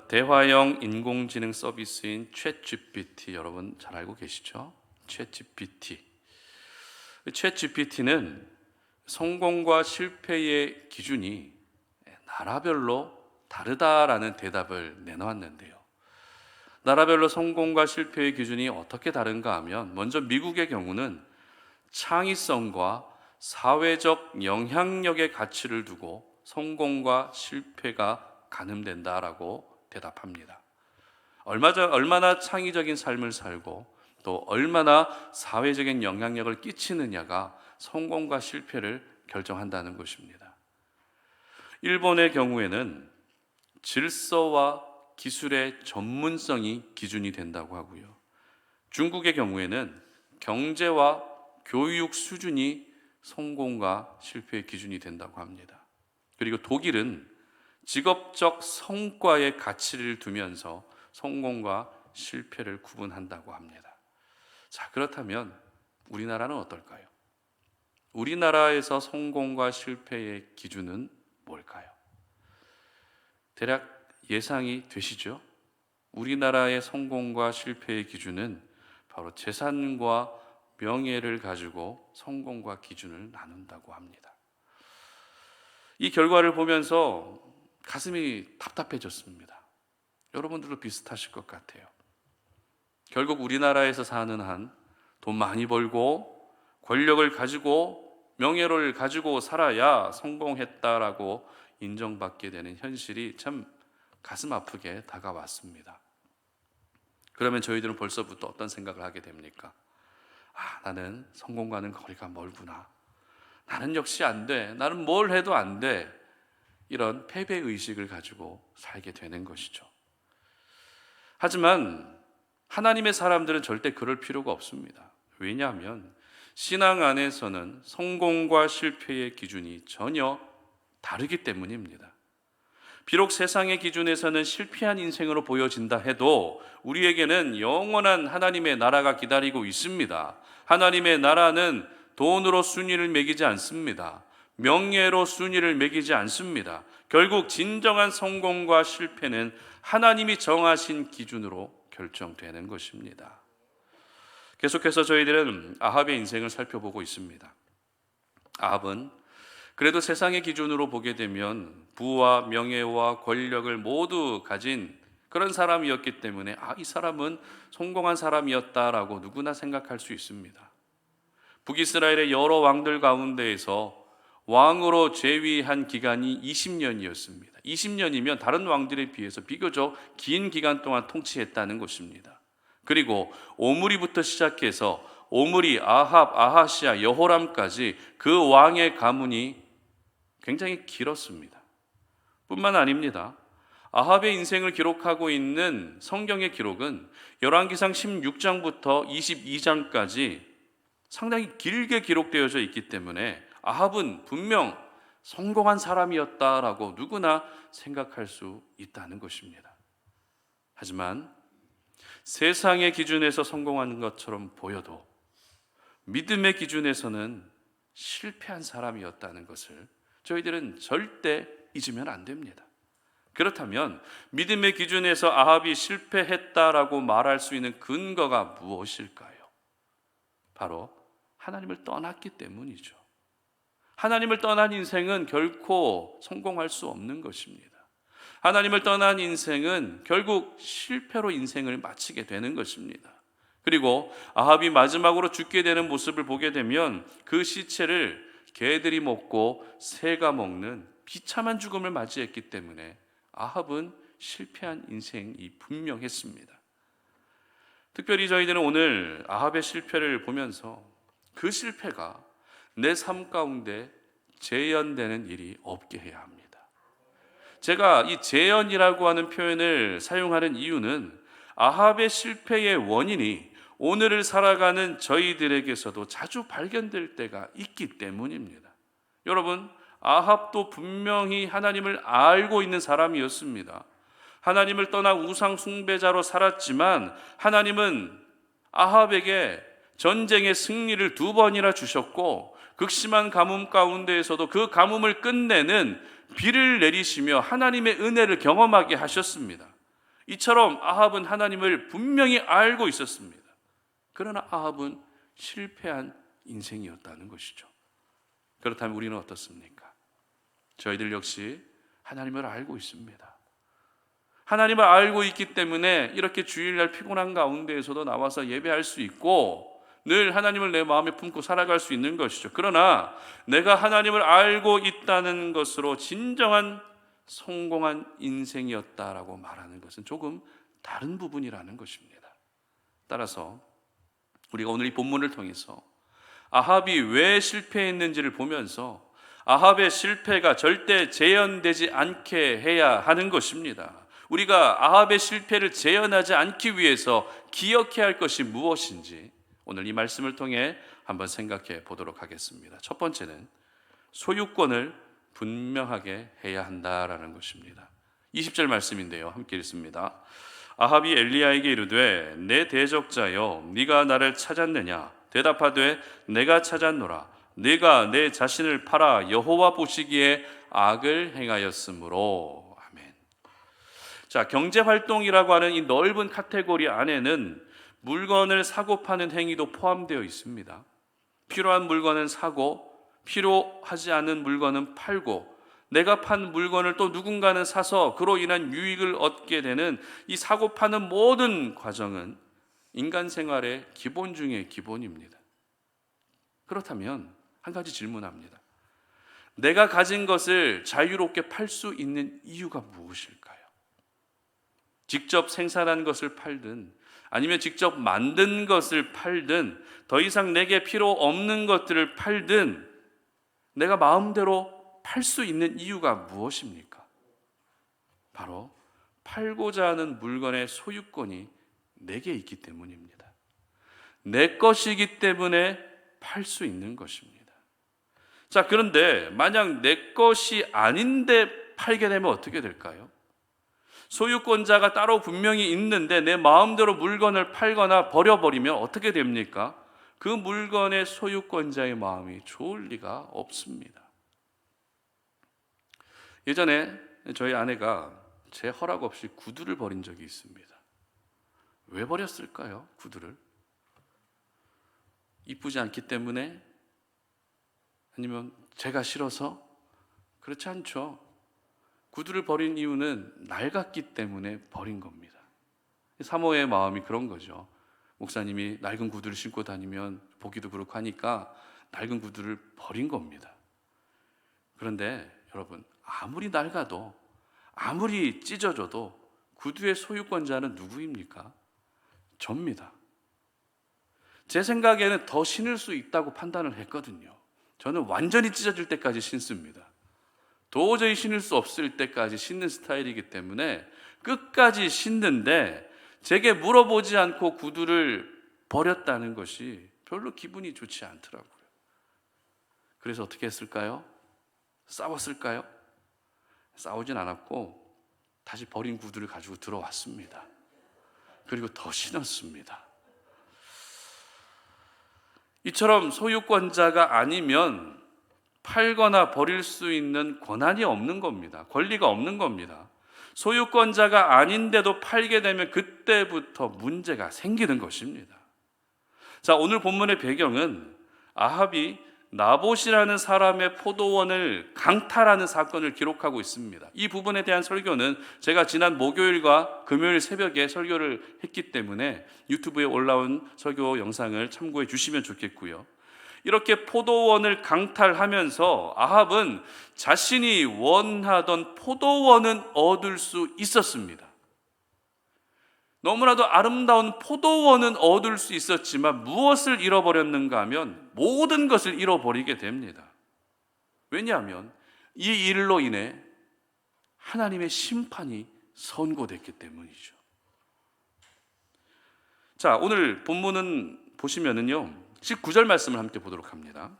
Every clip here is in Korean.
대화형 인공지능 서비스인 챗GPT 여러분 잘 알고 계시죠? 챗GPT는 성공과 실패의 기준이 나라별로 다르다라는 대답을 내놓았는데요. 나라별로 성공과 실패의 기준이 어떻게 다른가 하면 먼저 미국의 경우는 창의성과 사회적 영향력의 가치를 두고 성공과 실패가 가늠된다라고 대답합니다. 얼마나 창의적인 삶을 살고 또 얼마나 사회적인 영향력을 끼치느냐가 성공과 실패를 결정한다는 것입니다. 일본의 경우에는 질서와 기술의 전문성이 기준이 된다고 하고요. 중국의 경우에는 경제와 교육 수준이 성공과 실패의 기준이 된다고 합니다. 그리고 독일은 직업적 성과의 가치를 두면서 성공과 실패를 구분한다고 합니다. 자, 그렇다면 우리나라는 어떨까요? 우리나라에서 성공과 실패의 기준은 뭘까요? 대략 예상이 되시죠? 우리나라의 성공과 실패의 기준은 바로 재산과 명예를 가지고 성공과 기준을 나눈다고 합니다. 이 결과를 보면서 가슴이 답답해졌습니다. 여러분들도 비슷하실 것 같아요. 결국 우리나라에서 사는 한 돈 많이 벌고 권력을 가지고 명예를 가지고 살아야 성공했다라고 인정받게 되는 현실이 참 가슴 아프게 다가왔습니다. 그러면 저희들은 벌써부터 어떤 생각을 하게 됩니까? 나는 성공과는 거리가 멀구나. 나는 역시 안 돼. 나는 뭘 해도 안 돼. 이런 패배의식을 가지고 살게 되는 것이죠. 하지만 하나님의 사람들은 절대 그럴 필요가 없습니다. 왜냐하면 신앙 안에서는 성공과 실패의 기준이 전혀 다르기 때문입니다. 비록 세상의 기준에서는 실패한 인생으로 보여진다 해도 우리에게는 영원한 하나님의 나라가 기다리고 있습니다. 하나님의 나라는 돈으로 순위를 매기지 않습니다. 명예로 순위를 매기지 않습니다. 결국 진정한 성공과 실패는 하나님이 정하신 기준으로 결정되는 것입니다. 계속해서 저희들은 아합의 인생을 살펴보고 있습니다. 아합은 그래도 세상의 기준으로 보게 되면 부와 명예와 권력을 모두 가진 그런 사람이었기 때문에 이 사람은 성공한 사람이었다라고 누구나 생각할 수 있습니다. 북이스라엘의 여러 왕들 가운데에서 왕으로 재위한 기간이 20년이었습니다. 20년이면 다른 왕들에 비해서 비교적 긴 기간 동안 통치했다는 것입니다. 그리고 오므리부터 시작해서 오므리, 아합, 아하시아, 여호람까지 그 왕의 가문이 굉장히 길었습니다. 뿐만 아닙니다. 아합의 인생을 기록하고 있는 성경의 기록은 열왕기상 16장부터 22장까지 상당히 길게 기록되어져 있기 때문에 아합은 분명 성공한 사람이었다라고 누구나 생각할 수 있다는 것입니다. 하지만 세상의 기준에서 성공하는 것처럼 보여도 믿음의 기준에서는 실패한 사람이었다는 것을 저희들은 절대 잊으면 안 됩니다. 그렇다면 믿음의 기준에서 아합이 실패했다라고 말할 수 있는 근거가 무엇일까요? 바로 하나님을 떠났기 때문이죠. 하나님을 떠난 인생은 결코 성공할 수 없는 것입니다. 하나님을 떠난 인생은 결국 실패로 인생을 마치게 되는 것입니다. 그리고 아합이 마지막으로 죽게 되는 모습을 보게 되면 그 시체를 개들이 먹고 새가 먹는 비참한 죽음을 맞이했기 때문에 아합은 실패한 인생이 분명했습니다. 특별히 저희들은 오늘 아합의 실패를 보면서 그 실패가 내 삶 가운데 재현되는 일이 없게 해야 합니다. 제가 이 재현이라고 하는 표현을 사용하는 이유는 아합의 실패의 원인이 오늘을 살아가는 저희들에게서도 자주 발견될 때가 있기 때문입니다. 여러분, 아합도 분명히 하나님을 알고 있는 사람이었습니다. 하나님을 떠나 우상 숭배자로 살았지만 하나님은 아합에게 전쟁의 승리를 2번이나 주셨고 극심한 가뭄 가운데에서도 그 가뭄을 끝내는 비를 내리시며 하나님의 은혜를 경험하게 하셨습니다. 이처럼 아합은 하나님을 분명히 알고 있었습니다. 그러나 아합은 실패한 인생이었다는 것이죠. 그렇다면 우리는 어떻습니까? 저희들 역시 하나님을 알고 있습니다. 하나님을 알고 있기 때문에 이렇게 주일날 피곤한 가운데에서도 나와서 예배할 수 있고 늘 하나님을 내 마음에 품고 살아갈 수 있는 것이죠. 그러나 내가 하나님을 알고 있다는 것으로 진정한 성공한 인생이었다라고 말하는 것은 조금 다른 부분이라는 것입니다. 따라서 우리가 오늘 이 본문을 통해서 아합이 왜 실패했는지를 보면서 아합의 실패가 절대 재현되지 않게 해야 하는 것입니다. 우리가 아합의 실패를 재현하지 않기 위해서 기억해야 할 것이 무엇인지 오늘 이 말씀을 통해 한번 생각해 보도록 하겠습니다. 첫 번째는 소유권을 분명하게 해야 한다라는 것입니다. 20절 말씀인데요, 함께 읽습니다. 아합이 엘리야에게 이르되 내 대적자여 네가 나를 찾았느냐? 대답하되 내가 찾았노라. 네가 내 자신을 팔아 여호와 보시기에 악을 행하였으므로. 아멘. 자, 경제활동이라고 하는 이 넓은 카테고리 안에는 물건을 사고 파는 행위도 포함되어 있습니다. 필요한 물건은 사고 필요하지 않은 물건은 팔고 내가 판 물건을 또 누군가는 사서 그로 인한 유익을 얻게 되는 이 사고 파는 모든 과정은 인간 생활의 기본 중의 기본입니다. 그렇다면 한 가지 질문합니다. 내가 가진 것을 자유롭게 팔 수 있는 이유가 무엇일까요? 직접 생산한 것을 팔든 아니면 직접 만든 것을 팔든 더 이상 내게 필요 없는 것들을 팔든 내가 마음대로 팔 수 있는 이유가 무엇입니까? 바로 팔고자 하는 물건의 소유권이 내게 있기 때문입니다. 내 것이기 때문에 팔 수 있는 것입니다. 자, 그런데 만약 내 것이 아닌데 팔게 되면 어떻게 될까요? 소유권자가 따로 분명히 있는데 내 마음대로 물건을 팔거나 버려버리면 어떻게 됩니까? 그 물건의 소유권자의 마음이 좋을 리가 없습니다. 예전에 저희 아내가 제 허락 없이 구두를 버린 적이 있습니다. 왜 버렸을까요? 구두를? 이쁘지 않기 때문에? 아니면 제가 싫어서? 그렇지 않죠. 구두를 버린 이유는 낡았기 때문에 버린 겁니다. 사모의 마음이 그런 거죠. 목사님이 낡은 구두를 신고 다니면 보기도 그렇고 하니까 낡은 구두를 버린 겁니다. 그런데 여러분, 아무리 낡아도 아무리 찢어져도 구두의 소유권자는 누구입니까? 접니다. 제 생각에는 더 신을 수 있다고 판단을 했거든요. 저는 완전히 찢어질 때까지 신습니다. 도저히 신을 수 없을 때까지 신는 스타일이기 때문에 끝까지 신는데 제게 물어보지 않고 구두를 버렸다는 것이 별로 기분이 좋지 않더라고요. 그래서 어떻게 했을까요? 싸웠을까요? 싸우진 않았고 다시 버린 구두를 가지고 들어왔습니다. 그리고 더 신었습니다. 이처럼 소유권자가 아니면 팔거나 버릴 수 있는 권한이 없는 겁니다. 권리가 없는 겁니다. 소유권자가 아닌데도 팔게 되면 그때부터 문제가 생기는 것입니다. 자, 오늘 본문의 배경은 아합이 나봇이라는 사람의 포도원을 강탈하는 사건을 기록하고 있습니다. 이 부분에 대한 설교는 제가 지난 목요일과 금요일 새벽에 설교를 했기 때문에 유튜브에 올라온 설교 영상을 참고해 주시면 좋겠고요. 이렇게 포도원을 강탈하면서 아합은 자신이 원하던 포도원은 얻을 수 있었습니다. 너무나도 아름다운 포도원은 얻을 수 있었지만 무엇을 잃어버렸는가 하면 모든 것을 잃어버리게 됩니다. 왜냐하면 이 일로 인해 하나님의 심판이 선고됐기 때문이죠. 자, 오늘 본문은 보시면은요 19절 말씀을 함께 보도록 합니다.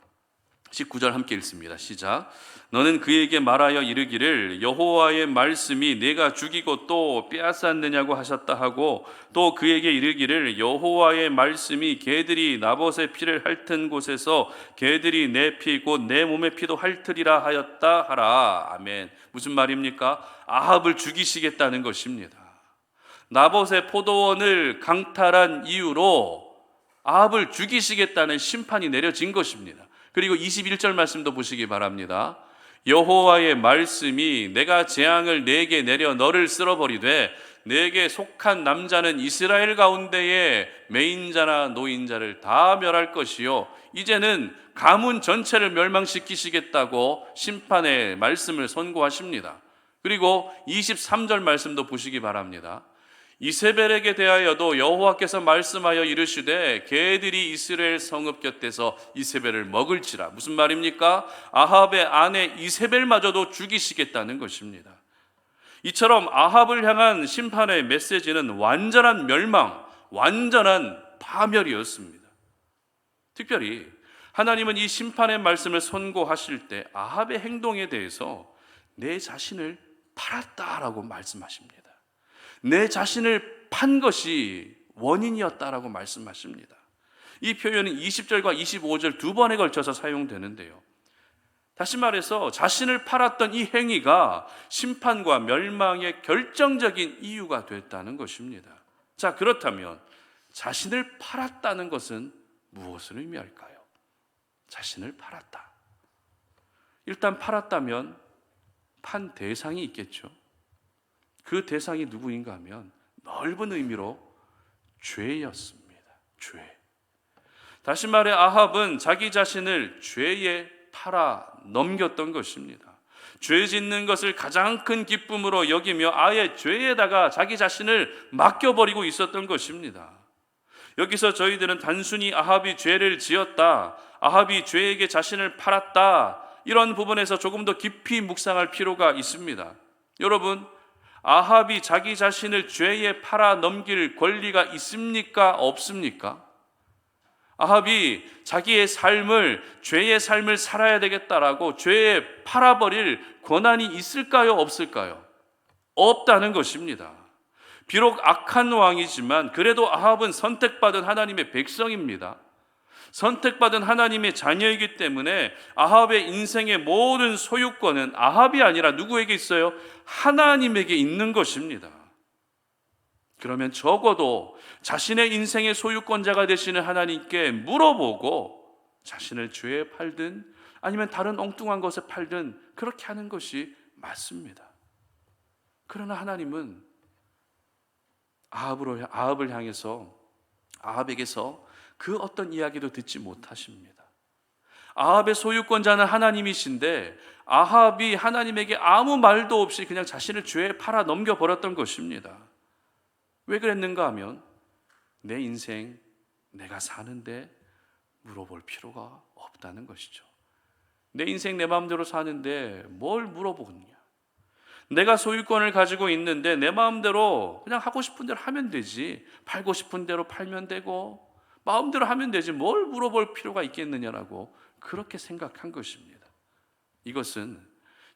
19절 함께 읽습니다. 시작. 너는 그에게 말하여 이르기를 여호와의 말씀이 내가 죽이고 또 빼앗았느냐고 하셨다 하고 또 그에게 이르기를 여호와의 말씀이 개들이 나봇의 피를 핥은 곳에서 개들이 내 피 곧 내 몸의 피도 핥으리라 하였다 하라. 아멘. 무슨 말입니까? 아합을 죽이시겠다는 것입니다. 나봇의 포도원을 강탈한 이유로 아합을 죽이시겠다는 심판이 내려진 것입니다. 그리고 21절 말씀도 보시기 바랍니다. 여호와의 말씀이 내가 재앙을 네게 내려 너를 쓸어버리되 네게 속한 남자는 이스라엘 가운데에 매인자나 노인자를 다 멸할 것이요 이제는 가문 전체를 멸망시키시겠다고 심판의 말씀을 선고하십니다. 그리고 23절 말씀도 보시기 바랍니다. 이세벨에게 대하여도 여호와께서 말씀하여 이르시되 개들이 이스라엘 성읍 곁에서 이세벨을 먹을지라. 무슨 말입니까? 아합의 아내 이세벨마저도 죽이시겠다는 것입니다. 이처럼 아합을 향한 심판의 메시지는 완전한 멸망, 완전한 파멸이었습니다. 특별히 하나님은 이 심판의 말씀을 선고하실 때 아합의 행동에 대해서 내 자신을 팔았다라고 말씀하십니다. 내 자신을 판 것이 원인이었다라고 말씀하십니다. 이 표현은 20절과 25절 두 번에 걸쳐서 사용되는데요. 다시 말해서 자신을 팔았던 이 행위가 심판과 멸망의 결정적인 이유가 됐다는 것입니다. 자, 그렇다면 자신을 팔았다는 것은 무엇을 의미할까요? 자신을 팔았다. 일단 팔았다면 판 대상이 있겠죠. 그 대상이 누구인가 하면 넓은 의미로 죄였습니다. 죄. 다시 말해 아합은 자기 자신을 죄에 팔아 넘겼던 것입니다. 죄 짓는 것을 가장 큰 기쁨으로 여기며 아예 죄에다가 자기 자신을 맡겨버리고 있었던 것입니다. 여기서 저희들은 단순히 아합이 죄를 지었다, 아합이 죄에게 자신을 팔았다, 이런 부분에서 조금 더 깊이 묵상할 필요가 있습니다. 여러분, 아합이 자기 자신을 죄에 팔아 넘길 권리가 있습니까? 없습니까? 아합이 자기의 삶을, 죄의 삶을 살아야 되겠다라고 죄에 팔아버릴 권한이 있을까요? 없을까요? 없다는 것입니다. 비록 악한 왕이지만 그래도 아합은 선택받은 하나님의 백성입니다. 선택받은 하나님의 자녀이기 때문에 아합의 인생의 모든 소유권은 아합이 아니라 누구에게 있어요? 하나님에게 있는 것입니다. 그러면 적어도 자신의 인생의 소유권자가 되시는 하나님께 물어보고 자신을 죄에 팔든 아니면 다른 엉뚱한 것에 팔든 그렇게 하는 것이 맞습니다. 그러나 하나님은 아합을 향해서 아합에게서 그 어떤 이야기도 듣지 못하십니다. 아합의 소유권자는 하나님이신데 아합이 하나님에게 아무 말도 없이 그냥 자신을 죄에 팔아 넘겨버렸던 것입니다. 왜 그랬는가 하면 내 인생 내가 사는데 물어볼 필요가 없다는 것이죠. 내 인생 내 마음대로 사는데 뭘 물어보겠냐. 내가 소유권을 가지고 있는데 내 마음대로 그냥 하고 싶은 대로 하면 되지. 팔고 싶은 대로 팔면 되고 마음대로 하면 되지 뭘 물어볼 필요가 있겠느냐라고 그렇게 생각한 것입니다. 이것은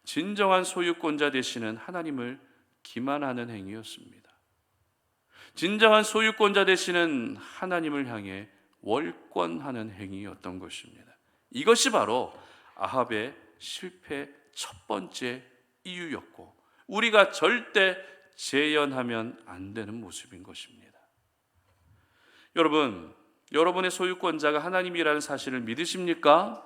진정한 소유권자 되시는 하나님을 기만하는 행위였습니다. 진정한 소유권자 되시는 하나님을 향해 월권하는 행위였던 것입니다. 이것이 바로 아합의 실패 첫 번째 이유였고 우리가 절대 재현하면 안 되는 모습인 것입니다. 여러분, 여러분의 소유권자가 하나님이라는 사실을 믿으십니까?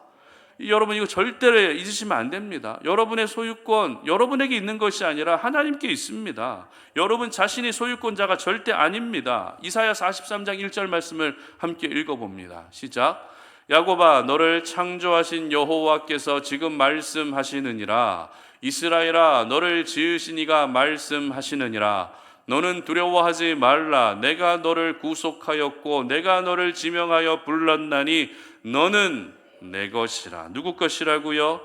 여러분 이거 절대로 잊으시면 안 됩니다. 여러분의 소유권 여러분에게 있는 것이 아니라 하나님께 있습니다. 여러분 자신이 소유권자가 절대 아닙니다. 이사야 43장 1절 말씀을 함께 읽어봅니다. 시작. 야곱아 너를 창조하신 여호와께서 지금 말씀하시느니라. 이스라엘아 너를 지으신 이가 말씀하시느니라. 너는 두려워하지 말라. 내가 너를 구속하였고 내가 너를 지명하여 불렀나니 너는 내 것이라. 누구 것이라고요?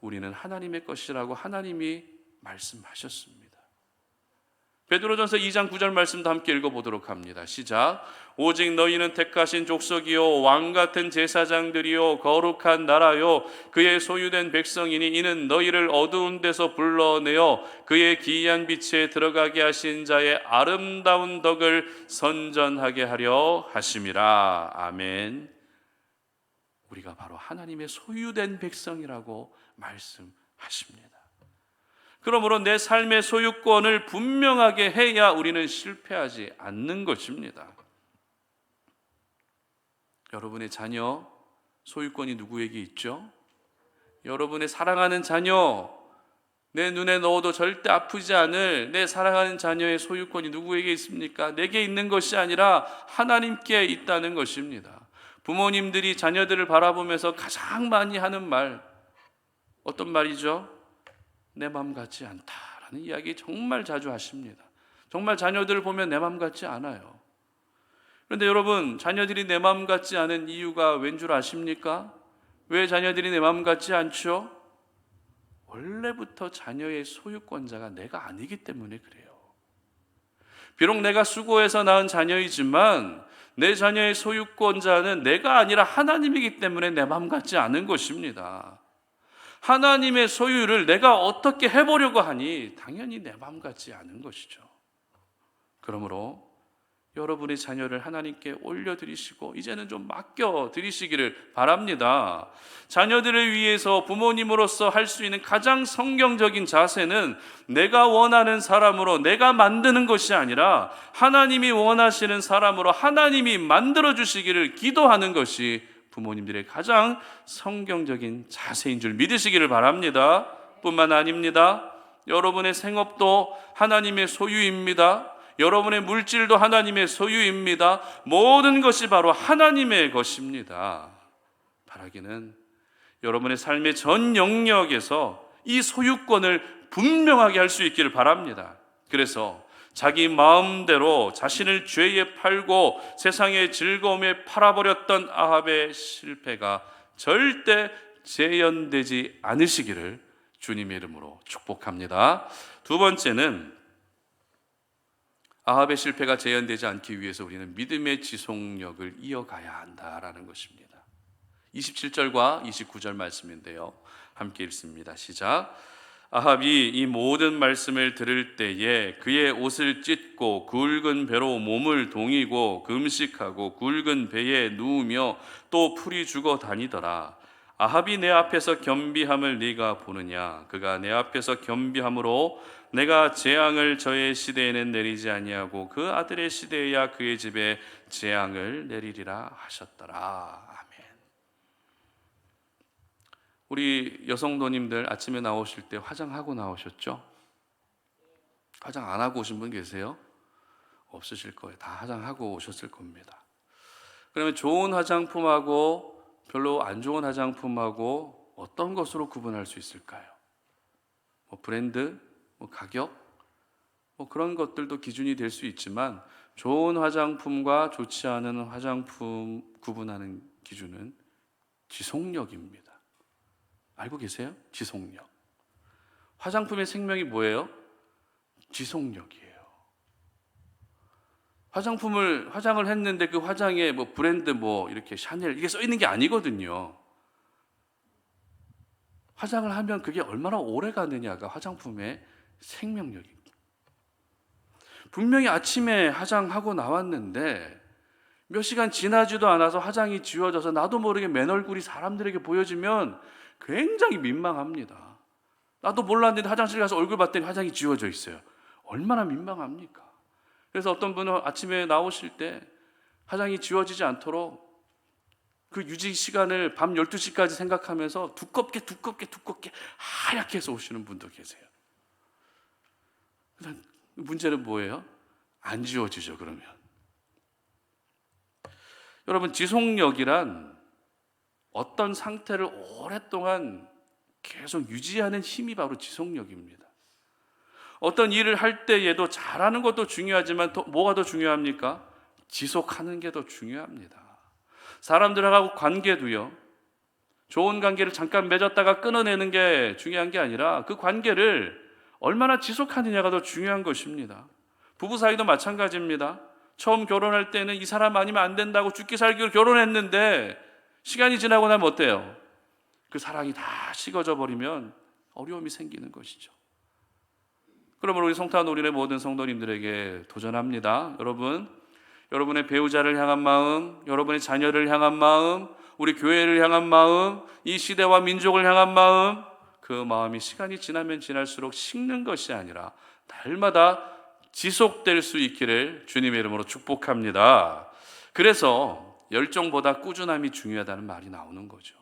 우리는 하나님의 것이라고 하나님이 말씀하셨습니다. 베드로전서 2장 9절 말씀도 함께 읽어보도록 합니다. 시작. 오직 너희는 택하신 족속이요 왕같은 제사장들이요 거룩한 나라요 그의 소유된 백성이니 이는 너희를 어두운 데서 불러내어 그의 기이한 빛에 들어가게 하신 자의 아름다운 덕을 선전하게 하려 하심이라. 아멘. 우리가 바로 하나님의 소유된 백성이라고 말씀하십니다. 그러므로 내 삶의 소유권을 분명하게 해야 우리는 실패하지 않는 것입니다. 여러분의 자녀 소유권이 누구에게 있죠? 여러분의 사랑하는 자녀, 내 눈에 넣어도 절대 아프지 않을 내 사랑하는 자녀의 소유권이 누구에게 있습니까? 내게 있는 것이 아니라 하나님께 있다는 것입니다. 부모님들이 자녀들을 바라보면서 가장 많이 하는 말, 어떤 말이죠? 내 맘 같지 않다라는 이야기 정말 자주 하십니다. 정말 자녀들을 보면 내 맘 같지 않아요. 그런데 여러분, 자녀들이 내 맘 같지 않은 이유가 왠 줄 아십니까? 왜 자녀들이 내 맘 같지 않죠? 원래부터 자녀의 소유권자가 내가 아니기 때문에 그래요. 비록 내가 수고해서 낳은 자녀이지만 내 자녀의 소유권자는 내가 아니라 하나님이기 때문에 내 맘 같지 않은 것입니다. 하나님의 소유를 내가 어떻게 해보려고 하니 당연히 내 맘 같지 않은 것이죠. 그러므로 여러분의 자녀를 하나님께 올려드리시고 이제는 좀 맡겨드리시기를 바랍니다. 자녀들을 위해서 부모님으로서 할 수 있는 가장 성경적인 자세는 내가 원하는 사람으로 내가 만드는 것이 아니라 하나님이 원하시는 사람으로 하나님이 만들어주시기를 기도하는 것이 부모님들의 가장 성경적인 자세인 줄 믿으시기를 바랍니다. 뿐만 아닙니다. 여러분의 생업도 하나님의 소유입니다. 여러분의 물질도 하나님의 소유입니다. 모든 것이 바로 하나님의 것입니다. 바라기는 여러분의 삶의 전 영역에서 이 소유권을 분명하게 할 수 있기를 바랍니다. 그래서 자기 마음대로 자신을 죄에 팔고 세상의 즐거움에 팔아버렸던 아합의 실패가 절대 재현되지 않으시기를 주님의 이름으로 축복합니다. 두 번째는 아합의 실패가 재현되지 않기 위해서 우리는 믿음의 지속력을 이어가야 한다라는 것입니다. 27절과 29절 말씀인데요, 함께 읽습니다. 시작. 아합이 이 모든 말씀을 들을 때에 그의 옷을 찢고 굵은 배로 몸을 동이고 금식하고 굵은 배에 누우며 또 풀이 죽어 다니더라. 아합이 내 앞에서 겸비함을 네가 보느냐? 그가 내 앞에서 겸비함으로 내가 재앙을 저의 시대에는 내리지 아니하고 그 아들의 시대에야 그의 집에 재앙을 내리리라 하셨더라. 아멘. 우리 여성도님들 아침에 나오실 때 화장하고 나오셨죠? 화장 안 하고 오신 분 계세요? 없으실 거예요. 다 화장하고 오셨을 겁니다. 그러면 좋은 화장품하고 별로 안 좋은 화장품하고 어떤 것으로 구분할 수 있을까요? 브랜드, 가격, 그런 것들도 기준이 될 수 있지만 좋은 화장품과 좋지 않은 화장품 구분하는 기준은 지속력입니다. 알고 계세요? 지속력. 화장품의 생명이 뭐예요? 지속력이에요. 화장을 했는데 그 화장에 브랜드 이렇게 샤넬 이게 써 있는 게 아니거든요. 화장을 하면 그게 얼마나 오래 가느냐가 화장품의 생명력입니다. 분명히 아침에 화장하고 나왔는데 몇 시간 지나지도 않아서 화장이 지워져서 나도 모르게 맨 얼굴이 사람들에게 보여지면 굉장히 민망합니다. 나도 몰랐는데 화장실 가서 얼굴 봤더니 화장이 지워져 있어요. 얼마나 민망합니까? 그래서 어떤 분은 아침에 나오실 때 화장이 지워지지 않도록 그 유지 시간을 밤 12시까지 생각하면서 두껍게 하얗게 해서 오시는 분도 계세요. 문제는 뭐예요? 안 지워지죠, 그러면. 여러분, 지속력이란 어떤 상태를 오랫동안 계속 유지하는 힘이 바로 지속력입니다. 어떤 일을 할 때에도 잘하는 것도 중요하지만 뭐가 더 중요합니까? 지속하는 게 더 중요합니다. 사람들하고 관계도요, 좋은 관계를 잠깐 맺었다가 끊어내는 게 중요한 게 아니라 그 관계를 얼마나 지속하느냐가 더 중요한 것입니다. 부부 사이도 마찬가지입니다. 처음 결혼할 때는 이 사람 아니면 안 된다고 죽기 살기로 결혼했는데 시간이 지나고 나면 어때요? 그 사랑이 다 식어져 버리면 어려움이 생기는 것이죠. 그러므로 우리 성탄 올인의 모든 성도님들에게 도전합니다. 여러분의 배우자를 향한 마음, 여러분의 자녀를 향한 마음, 우리 교회를 향한 마음, 이 시대와 민족을 향한 마음, 그 마음이 시간이 지나면 지날수록 식는 것이 아니라 날마다 지속될 수 있기를 주님의 이름으로 축복합니다. 그래서 열정보다 꾸준함이 중요하다는 말이 나오는 거죠.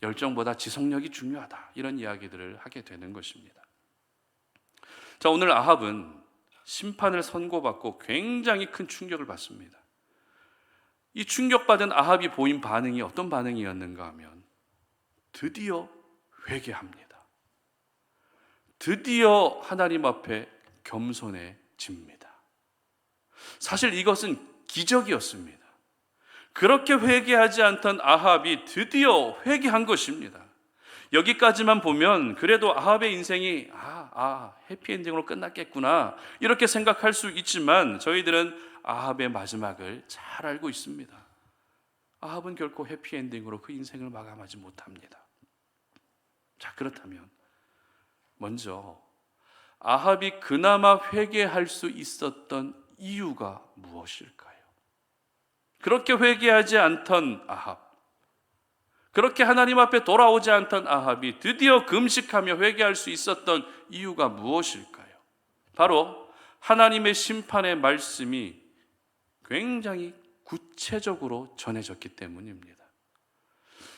열정보다 지속력이 중요하다, 이런 이야기들을 하게 되는 것입니다. 자, 오늘 아합은 심판을 선고받고 굉장히 큰 충격을 받습니다. 이 충격받은 아합이 보인 반응이 어떤 반응이었는가 하면 드디어 회개합니다. 드디어 하나님 앞에 겸손해집니다. 사실 이것은 기적이었습니다. 그렇게 회개하지 않던 아합이 드디어 회개한 것입니다. 여기까지만 보면 그래도 아합의 인생이 해피엔딩으로 끝났겠구나, 이렇게 생각할 수 있지만 저희들은 아합의 마지막을 잘 알고 있습니다. 아합은 결코 해피엔딩으로 그 인생을 마감하지 못합니다. 자, 그렇다면 먼저 아합이 그나마 회개할 수 있었던 이유가 무엇일까요? 그렇게 회개하지 않던 아합, 그렇게 하나님 앞에 돌아오지 않던 아합이 드디어 금식하며 회개할 수 있었던 이유가 무엇일까요? 바로 하나님의 심판의 말씀이 굉장히 구체적으로 전해졌기 때문입니다.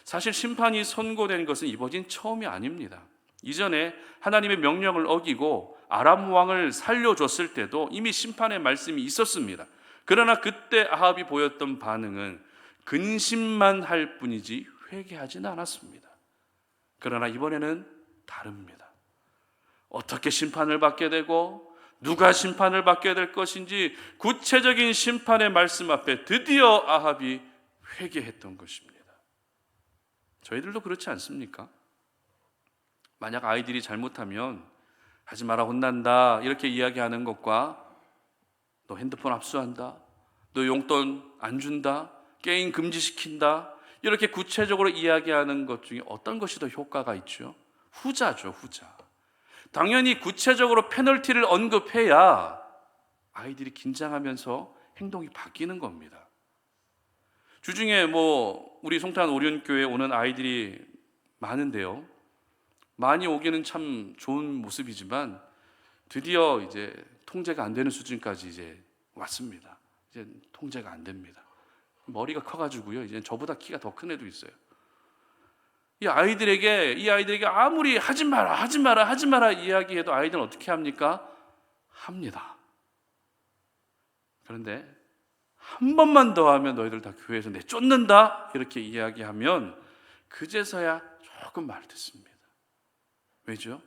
사실 심판이 선고된 것은 이번이 처음이 아닙니다. 이전에 하나님의 명령을 어기고 아람 왕을 살려줬을 때도 이미 심판의 말씀이 있었습니다. 그러나 그때 아합이 보였던 반응은 근심만 할 뿐이지 회개하지는 않았습니다. 그러나 이번에는 다릅니다. 어떻게 심판을 받게 되고 누가 심판을 받게 될 것인지 구체적인 심판의 말씀 앞에 드디어 아합이 회개했던 것입니다. 저희들도 그렇지 않습니까? 만약 아이들이 잘못하면 하지 마라, 혼난다, 이렇게 이야기하는 것과 너 핸드폰 압수한다, 너 용돈 안 준다, 게임 금지시킨다, 이렇게 구체적으로 이야기하는 것 중에 어떤 것이 더 효과가 있죠? 후자죠, 후자. 당연히 구체적으로 페널티를 언급해야 아이들이 긴장하면서 행동이 바뀌는 겁니다. 주중에 우리 송탄 오륜교회에 오는 아이들이 많은데요, 많이 오기는 참 좋은 모습이지만 드디어 이제 통제가 안 되는 수준까지 이제 왔습니다. 이제 통제가 안 됩니다. 머리가 커가지고요, 이제 저보다 키가 더 큰 애도 있어요. 이 아이들에게 아무리 하지 마라 이야기해도 아이들은 어떻게 합니까? 합니다. 그런데 한 번만 더 하면 너희들 다 교회에서 내쫓는다, 이렇게 이야기하면 그제서야 조금 말 듣습니다. 왜죠?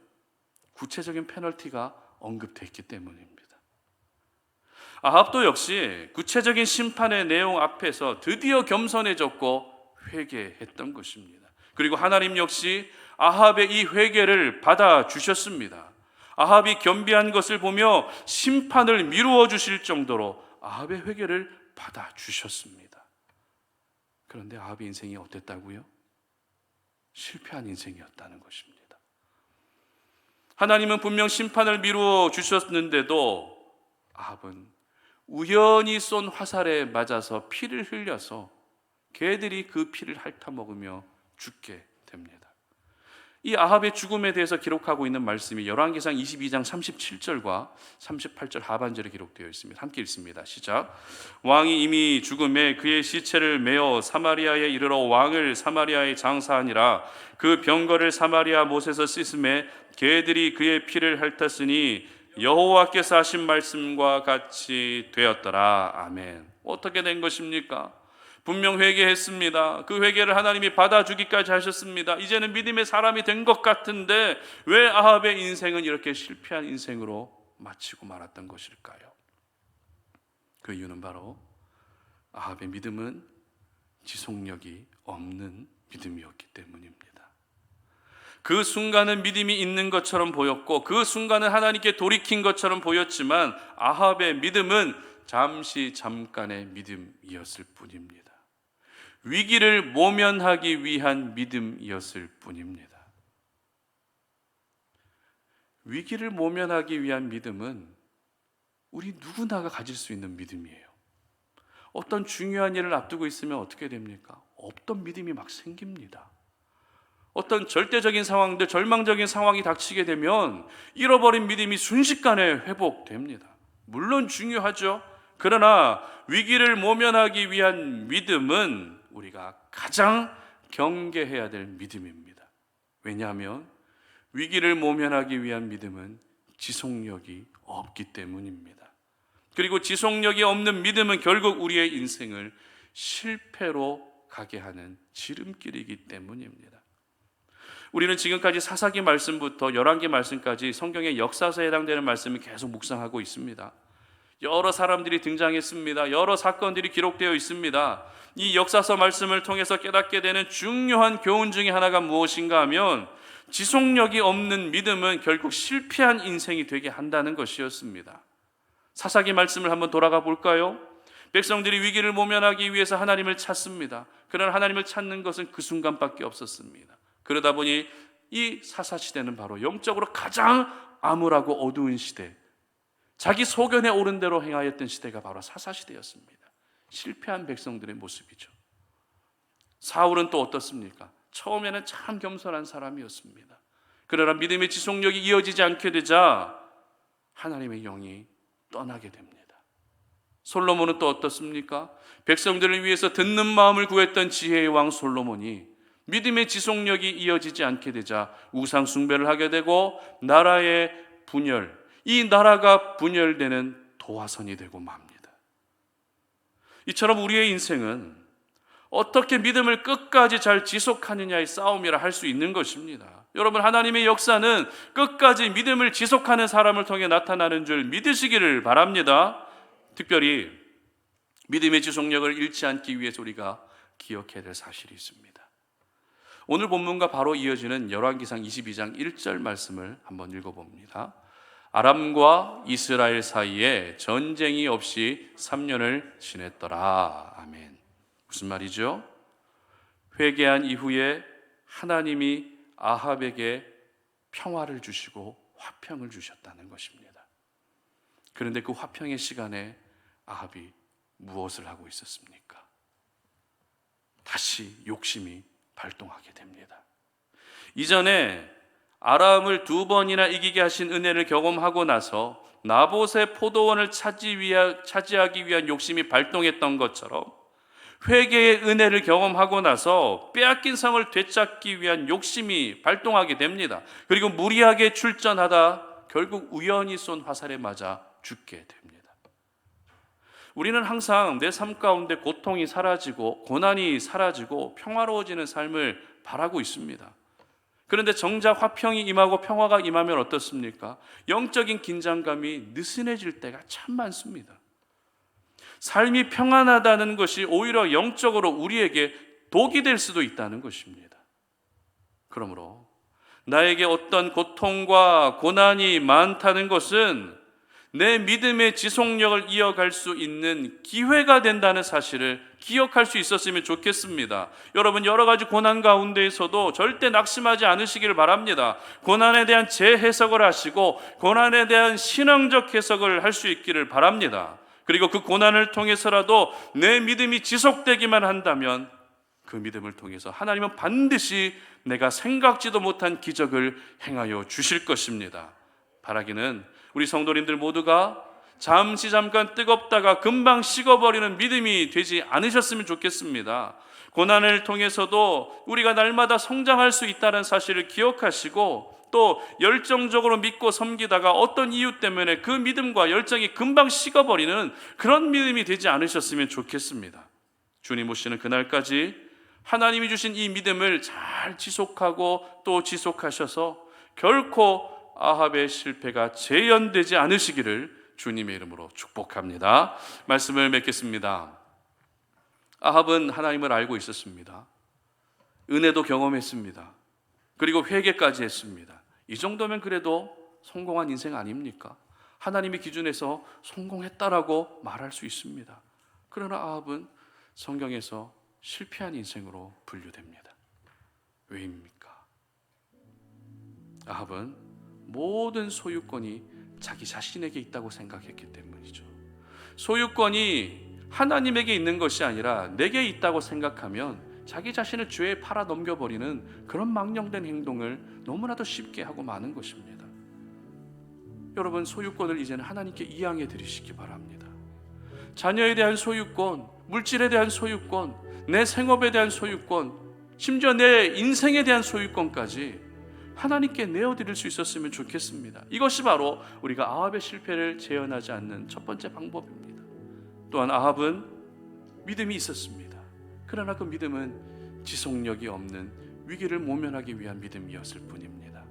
구체적인 페널티가 언급되어 있기 때문입니다. 아합도 역시 구체적인 심판의 내용 앞에서 드디어 겸손해졌고 회개했던 것입니다. 그리고 하나님 역시 아합의 이 회개를 받아주셨습니다. 아합이 겸비한 것을 보며 심판을 미루어 주실 정도로 아합의 회개를 받아주셨습니다. 그런데 아합의 인생이 어땠다고요? 실패한 인생이었다는 것입니다. 하나님은 분명 심판을 미루어 주셨는데도 아합은 우연히 쏜 화살에 맞아서 피를 흘려서 개들이 그 피를 핥아먹으며 죽게 됩니다. 이 아합의 죽음에 대해서 기록하고 있는 말씀이 열왕기상 22장 37절과 38절 하반절에 기록되어 있습니다. 함께 읽습니다. 시작. 왕이 이미 죽음에 그의 시체를 메어 사마리아에 이르러 왕을 사마리아에 장사하니라. 그 병거를 사마리아 못에서 씻음에 개들이 그의 피를 핥았으니 여호와께서 하신 말씀과 같이 되었더라. 아멘. 어떻게 된 것입니까? 분명 회개했습니다. 그 회개를 하나님이 받아주기까지 하셨습니다. 이제는 믿음의 사람이 된 것 같은데 왜 아합의 인생은 이렇게 실패한 인생으로 마치고 말았던 것일까요? 그 이유는 바로 아합의 믿음은 지속력이 없는 믿음이었기 때문입니다. 그 순간은 믿음이 있는 것처럼 보였고 그 순간은 하나님께 돌이킨 것처럼 보였지만 아합의 믿음은 잠깐의 믿음이었을 뿐입니다. 위기를 모면하기 위한 믿음이었을 뿐입니다. 위기를 모면하기 위한 믿음은 우리 누구나가 가질 수 있는 믿음이에요. 어떤 중요한 일을 앞두고 있으면 어떻게 됩니까? 없던 믿음이 막 생깁니다. 어떤 절대적인 상황들, 절망적인 상황이 닥치게 되면 잃어버린 믿음이 순식간에 회복됩니다. 물론 중요하죠. 그러나 위기를 모면하기 위한 믿음은 우리가 가장 경계해야 될 믿음입니다. 왜냐하면 위기를 모면하기 위한 믿음은 지속력이 없기 때문입니다. 그리고 지속력이 없는 믿음은 결국 우리의 인생을 실패로 가게 하는 지름길이기 때문입니다. 우리는 지금까지 사사기 말씀부터 열왕기 말씀까지 성경의 역사서에 해당되는 말씀을 계속 묵상하고 있습니다. 여러 사람들이 등장했습니다. 여러 사건들이 기록되어 있습니다. 이 역사서 말씀을 통해서 깨닫게 되는 중요한 교훈 중에 하나가 무엇인가 하면 지속력이 없는 믿음은 결국 실패한 인생이 되게 한다는 것이었습니다. 사사기 말씀을 한번 돌아가 볼까요? 백성들이 위기를 모면하기 위해서 하나님을 찾습니다. 그러나 하나님을 찾는 것은 그 순간밖에 없었습니다. 그러다 보니 이 사사시대는 바로 영적으로 가장 암울하고 어두운 시대, 자기 소견에 오른 대로 행하였던 시대가 바로 사사시대였습니다. 실패한 백성들의 모습이죠. 사울은 또 어떻습니까? 처음에는 참 겸손한 사람이었습니다. 그러나 믿음의 지속력이 이어지지 않게 되자 하나님의 영이 떠나게 됩니다. 솔로몬은 또 어떻습니까? 백성들을 위해서 듣는 마음을 구했던 지혜의 왕 솔로몬이 믿음의 지속력이 이어지지 않게 되자 우상 숭배를 하게 되고 나라의 분열, 이 나라가 분열되는 도화선이 되고 맙니다. 이처럼 우리의 인생은 어떻게 믿음을 끝까지 잘 지속하느냐의 싸움이라 할 수 있는 것입니다. 여러분, 하나님의 역사는 끝까지 믿음을 지속하는 사람을 통해 나타나는 줄 믿으시기를 바랍니다. 특별히 믿음의 지속력을 잃지 않기 위해서 우리가 기억해야 될 사실이 있습니다. 오늘 본문과 바로 이어지는 열왕기상 22장 1절 말씀을 한번 읽어봅니다. 아람과 이스라엘 사이에 전쟁이 없이 3년을 지냈더라. 아멘. 무슨 말이죠? 회개한 이후에 하나님이 아합에게 평화를 주시고 화평을 주셨다는 것입니다. 그런데 그 화평의 시간에 아합이 무엇을 하고 있었습니까? 다시 욕심이 발동하게 됩니다. 이전에 아람을 2번이나 이기게 하신 은혜를 경험하고 나서 나봇의 포도원을 차지하기 위한 욕심이 발동했던 것처럼 회개의 은혜를 경험하고 나서 빼앗긴 성을 되찾기 위한 욕심이 발동하게 됩니다. 그리고 무리하게 출전하다 결국 우연히 쏜 화살에 맞아 죽게 됩니다. 우리는 항상 내 삶 가운데 고통이 사라지고 고난이 사라지고 평화로워지는 삶을 바라고 있습니다. 그런데 정작 화평이 임하고 평화가 임하면 어떻습니까? 영적인 긴장감이 느슨해질 때가 참 많습니다. 삶이 평안하다는 것이 오히려 영적으로 우리에게 독이 될 수도 있다는 것입니다. 그러므로 나에게 어떤 고통과 고난이 많다는 것은 내 믿음의 지속력을 이어갈 수 있는 기회가 된다는 사실을 기억할 수 있었으면 좋겠습니다. 여러분, 여러 가지 고난 가운데에서도 절대 낙심하지 않으시길 바랍니다. 고난에 대한 재해석을 하시고 고난에 대한 신앙적 해석을 할 수 있기를 바랍니다. 그리고 그 고난을 통해서라도 내 믿음이 지속되기만 한다면 그 믿음을 통해서 하나님은 반드시 내가 생각지도 못한 기적을 행하여 주실 것입니다. 바라기는 우리 성도님들 모두가 잠깐 뜨겁다가 금방 식어버리는 믿음이 되지 않으셨으면 좋겠습니다. 고난을 통해서도 우리가 날마다 성장할 수 있다는 사실을 기억하시고 또 열정적으로 믿고 섬기다가 어떤 이유 때문에 그 믿음과 열정이 금방 식어버리는 그런 믿음이 되지 않으셨으면 좋겠습니다. 주님 오시는 그날까지 하나님이 주신 이 믿음을 잘 지속하고 또 지속하셔서 결코 아합의 실패가 재현되지 않으시기를 주님의 이름으로 축복합니다. 말씀을 맺겠습니다. 아합은 하나님을 알고 있었습니다. 은혜도 경험했습니다. 그리고 회개까지 했습니다. 이 정도면 그래도 성공한 인생 아닙니까? 하나님의 기준에서 성공했다라고 말할 수 있습니다. 그러나 아합은 성경에서 실패한 인생으로 분류됩니다. 왜입니까? 아합은 모든 소유권이 자기 자신에게 있다고 생각했기 때문이죠. 소유권이 하나님에게 있는 것이 아니라 내게 있다고 생각하면 자기 자신을 죄에 팔아 넘겨버리는 그런 망령된 행동을 너무나도 쉽게 하고 마는 것입니다. 여러분, 소유권을 이제는 하나님께 이양해 드리시기 바랍니다. 자녀에 대한 소유권, 물질에 대한 소유권, 내 생업에 대한 소유권, 심지어 내 인생에 대한 소유권까지 하나님께 내어드릴 수 있었으면 좋겠습니다. 이것이 바로 우리가 아합의 실패를 재현하지 않는 첫 번째 방법입니다. 또한 아합은 믿음이 있었습니다. 그러나 그 믿음은 지속력이 없는 위기를 모면하기 위한 믿음이었을 뿐입니다.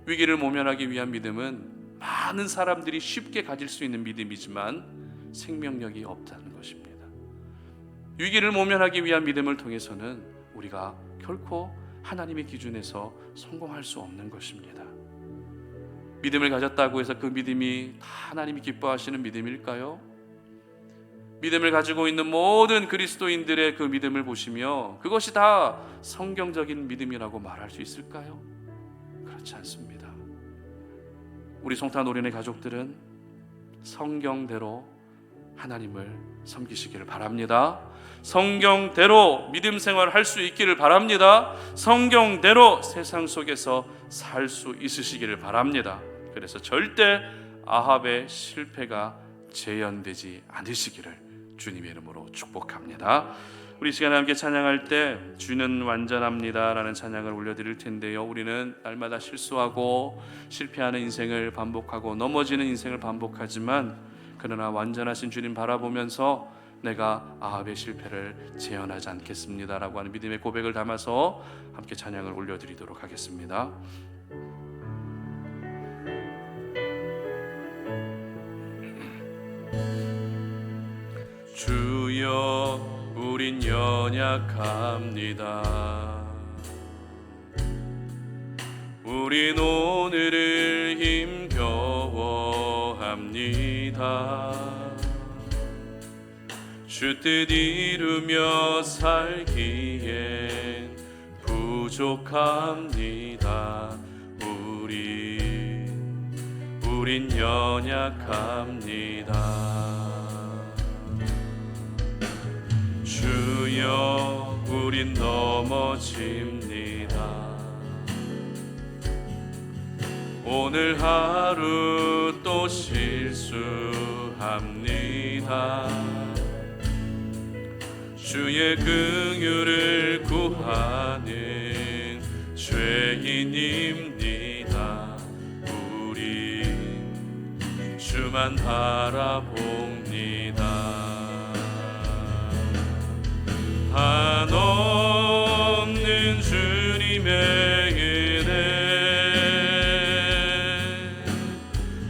위기를 모면하기 위한 믿음은 많은 사람들이 쉽게 가질 수 있는 믿음이지만 생명력이 없다는 것입니다. 위기를 모면하기 위한 믿음을 통해서는 우리가 결코 하나님의 기준에서 성공할 수 없는 것입니다. 믿음을 가졌다고 해서 그 믿음이 다 하나님이 기뻐하시는 믿음일까요? 믿음을 가지고 있는 모든 그리스도인들의 그 믿음을 보시며 그것이 다 성경적인 믿음이라고 말할 수 있을까요? 그렇지 않습니다. 우리 송탄 노련의 가족들은 성경대로 하나님을 섬기시기를 바랍니다. 성경대로 믿음 생활을 할 수 있기를 바랍니다. 성경대로 세상 속에서 살 수 있으시기를 바랍니다. 그래서 절대 아합의 실패가 재현되지 않으시기를 주님의 이름으로 축복합니다. 우리 시간에 함께 찬양할 때 주는 완전합니다 라는 찬양을 올려드릴 텐데요, 우리는 날마다 실수하고 실패하는 인생을 반복하고 넘어지는 인생을 반복하지만 그러나 완전하신 주님 바라보면서 내가 아합의 실패를 재현하지 않겠습니다 라고 하는 믿음의 고백을 담아서 함께 찬양을 올려드리도록 하겠습니다. 주여, 우린 연약합니다. 우린 오늘을 힘겨워합니다. 주 뜻 이루며 살기엔 부족합니다. 우린 연약합니다. 주여, 우린 넘어집니다. 오늘 하루 또 실수합니다. 주의 긍휼을 구하는 죄인입니다. 우린 주만 바라봅니다. 한없는 주님의 은혜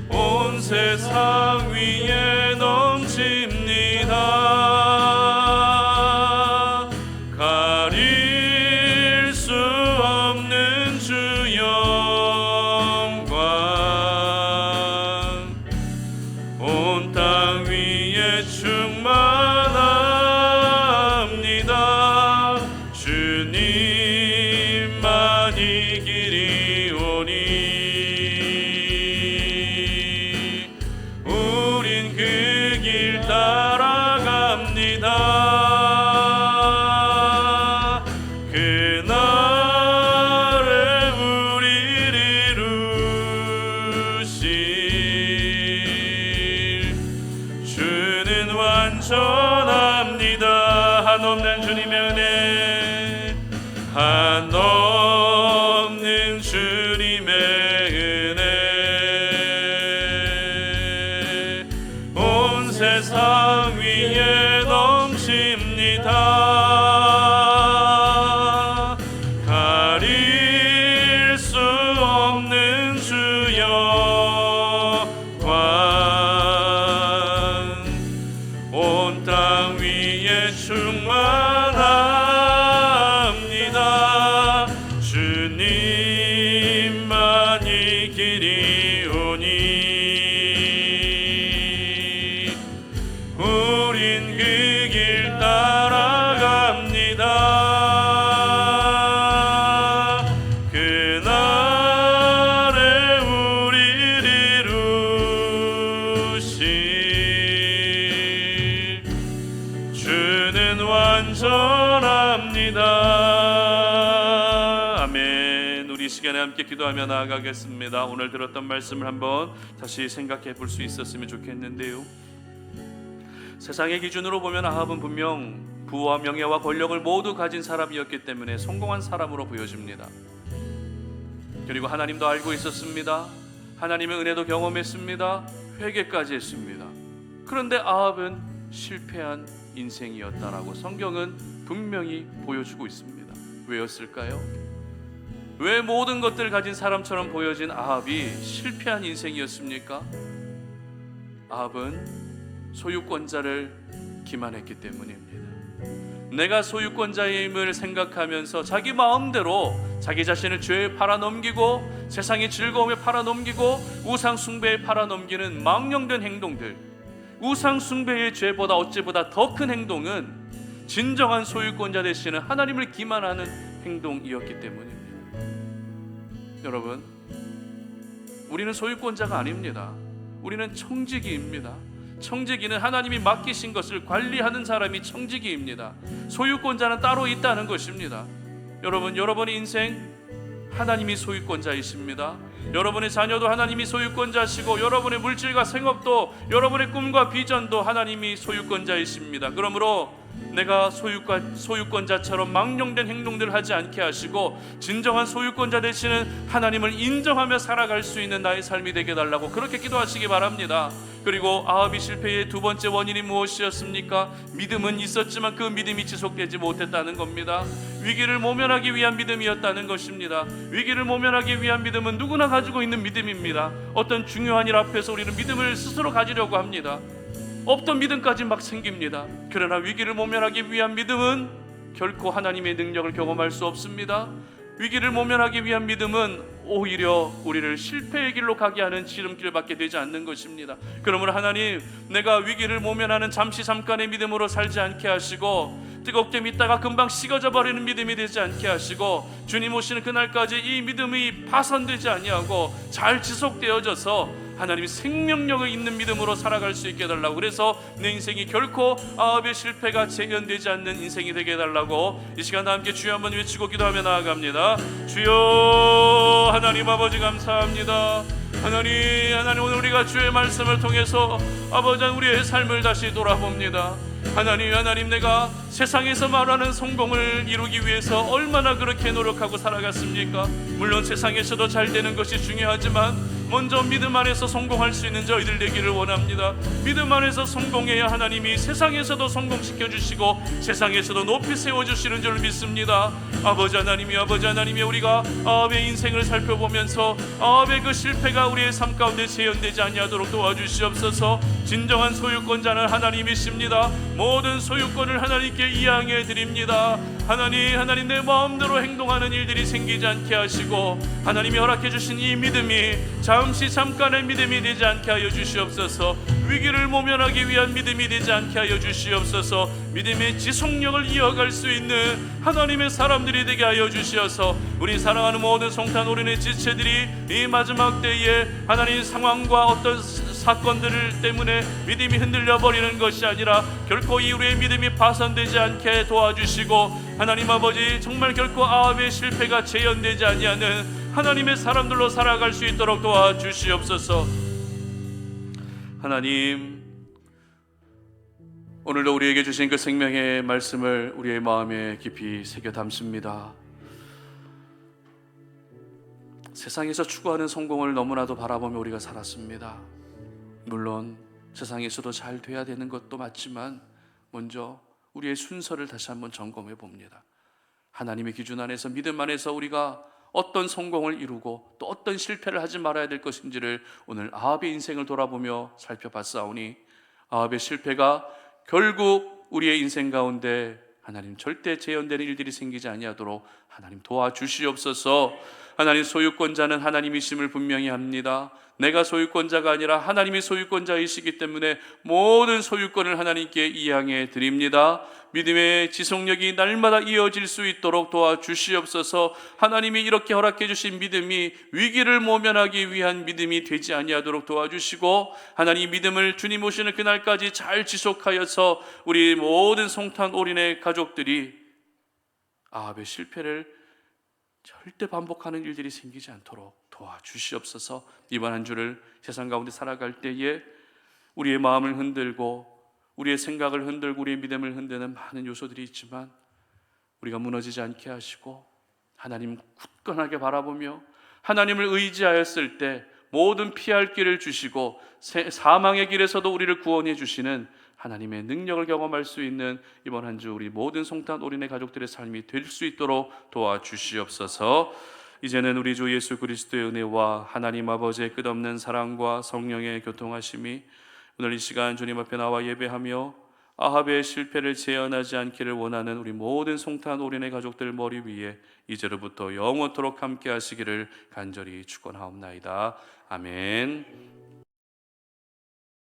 온 세상 위에 넘칩니다. 가릴 수 없는 주 영광 온 땅 위에 충만합니다. 주님만 이기리오니 우린 그 길 따라갑니다. 그날에 우리를 이루실 주는 완전합니다. 한없는 주님의 은혜, 한없는 주님의 은혜 온 세상 위에 넘칩니다. 가릴 수 없는 주 영광 온 땅 위에 충만합니다. 주님만 이기리오니 우린 그 길 따라갑니다. 그날에 우리를 이루실 주는 완전합니다. 함께 기도하며 나아가겠습니다. 오늘 들었던 말씀을 한번 다시 생각해 볼 수 있었으면 좋겠는데요, 세상의 기준으로 보면 아합은 분명 부와 명예와 권력을 모두 가진 사람이었기 때문에 성공한 사람으로 보여집니다. 그리고 하나님도 알고 있었습니다. 하나님의 은혜도 경험했습니다. 회개까지 했습니다. 그런데 아합은 실패한 인생이었다라고 성경은 분명히 보여주고 있습니다. 왜였을까요? 왜 모든 것들을 가진 사람처럼 보여진 아합이 실패한 인생이었습니까? 아합은 소유권자를 기만했기 때문입니다. 내가 소유권자임을 생각하면서 자기 마음대로 자기 자신을 죄에 팔아넘기고 세상의 즐거움에 팔아넘기고 우상 숭배에 팔아넘기는 망령된 행동들, 우상 숭배의 죄보다 어찌보다 더 큰 행동은 진정한 소유권자 되시는 하나님을 기만하는 행동이었기 때문입니다. 여러분, 우리는 소유권자가 아닙니다. 우리는 청지기입니다. 청지기는 하나님이 맡기신 것을 관리하는 사람이 청지기입니다. 소유권자는 따로 있다는 것입니다. 여러분, 여러분의 인생 하나님이 소유권자이십니다. 여러분의 자녀도 하나님이 소유권자시고 여러분의 물질과 생업도 여러분의 꿈과 비전도 하나님이 소유권자이십니다. 그러므로 내가 소유권자처럼 망령된 행동들을 하지 않게 하시고 진정한 소유권자 되시는 하나님을 인정하며 살아갈 수 있는 나의 삶이 되게 해달라고 그렇게 기도하시기 바랍니다. 그리고 아합이 실패의 두 번째 원인이 무엇이었습니까? 믿음은 있었지만 그 믿음이 지속되지 못했다는 겁니다. 위기를 모면하기 위한 믿음이었다는 것입니다. 위기를 모면하기 위한 믿음은 누구나 가지고 있는 믿음입니다. 어떤 중요한 일 앞에서 우리는 믿음을 스스로 가지려고 합니다. 없던 믿음까지 막 생깁니다. 그러나 위기를 모면하기 위한 믿음은 결코 하나님의 능력을 경험할 수 없습니다. 위기를 모면하기 위한 믿음은 오히려 우리를 실패의 길로 가게 하는 지름길밖에 되지 않는 것입니다. 그러므로 하나님, 내가 위기를 모면하는 잠깐의 믿음으로 살지 않게 하시고 뜨겁게 믿다가 금방 식어져 버리는 믿음이 되지 않게 하시고 주님 오시는 그날까지 이 믿음이 파손되지 아니하고 잘 지속되어져서 하나님이 생명력이 있는 믿음으로 살아갈 수 있게 해달라고, 그래서 내 인생이 결코 아합의 실패가 재현되지 않는 인생이 되게 해달라고 이 시간 함께 주여 한번 외치고 기도하며 나아갑니다. 주여, 하나님 아버지 감사합니다. 하나님 오늘 우리가 주의 말씀을 통해서 아버지 우리의 삶을 다시 돌아봅니다. 하나님 내가 세상에서 말하는 성공을 이루기 위해서 얼마나 그렇게 노력하고 살아갔습니까? 물론 세상에서도 잘 되는 것이 중요하지만 먼저 믿음 안에서 성공할 수 있는 저희들 되기를 원합니다. 믿음 안에서 성공해야 하나님이 세상에서도 성공시켜 주시고 세상에서도 높이 세워주시는 줄 믿습니다. 아버지 하나님이 우리가 아합의 인생을 살펴보면서 아합의 그 실패가 우리의 삶 가운데 재현되지 아니하도록 도와주시옵소서. 진정한 소유권자는 하나님이십니다. 모든 소유권을 하나님께 이양해 드립니다. 하나님 내 마음대로 행동하는 일들이 생기지 않게 하시고 하나님이 허락해 주신 이 믿음이 잠깐의 믿음이 되지 않게 하여 주시옵소서. 위기를 모면하기 위한 믿음이 되지 않게 하여 주시옵소서. 믿음의 지속력을 이어갈 수 있는 하나님의 사람들이 되게 하여 주시어서 우리 사랑하는 모든 성탄 어린의 지체들이 이 마지막 때에 하나님 상황과 어떤 사건들 때문에 믿음이 흔들려 버리는 것이 아니라 결코 우리의 믿음이 파손되지 않게 도와주시고 하나님 아버지 정말 결코 아합의 실패가 재현되지 아니하는 하나님의 사람들로 살아갈 수 있도록 도와주시옵소서. 하나님, 오늘도 우리에게 주신 그 생명의 말씀을 우리의 마음에 깊이 새겨 담습니다. 세상에서 추구하는 성공을 너무나도 바라보며 우리가 살았습니다. 물론 세상에서도 잘 돼야 되는 것도 맞지만 먼저 우리의 순서를 다시 한번 점검해 봅니다. 하나님의 기준 안에서 믿음 안에서 우리가 어떤 성공을 이루고 또 어떤 실패를 하지 말아야 될 것인지를 오늘 아합의 인생을 돌아보며 살펴봤사오니 아합의 실패가 결국 우리의 인생 가운데 하나님 절대 재현되는 일들이 생기지 아니하도록 하나님 도와주시옵소서. 하나님, 소유권자는 하나님이심을 분명히 합니다. 내가 소유권자가 아니라 하나님이 소유권자이시기 때문에 모든 소유권을 하나님께 이양해 드립니다. 믿음의 지속력이 날마다 이어질 수 있도록 도와주시옵소서. 하나님이 이렇게 허락해 주신 믿음이 위기를 모면하기 위한 믿음이 되지 아니하도록 도와주시고 하나님 믿음을 주님 오시는 그날까지 잘 지속하여서 우리 모든 성탄 올인의 가족들이 아합의 실패를 절대 반복하는 일들이 생기지 않도록 도와주시옵소서. 이번 한 주를 세상 가운데 살아갈 때에 우리의 마음을 흔들고 우리의 생각을 흔들고 우리의 믿음을 흔드는 많은 요소들이 있지만 우리가 무너지지 않게 하시고 하나님 굳건하게 바라보며 하나님을 의지하였을 때 모든 피할 길을 주시고 사망의 길에서도 우리를 구원해 주시는 하나님의 능력을 경험할 수 있는 이번 한 주 우리 모든 송탄 올인의 가족들의 삶이 될 수 있도록 도와주시옵소서. 이제는 우리 주 예수 그리스도의 은혜와 하나님 아버지의 끝없는 사랑과 성령의 교통하심이 오늘 이 시간 주님 앞에 나와 예배하며 아합의 실패를 재현하지 않기를 원하는 우리 모든 송탄 올인의 가족들 머리 위에 이제로부터 영원토록 함께 하시기를 간절히 축원하옵나이다. 아멘.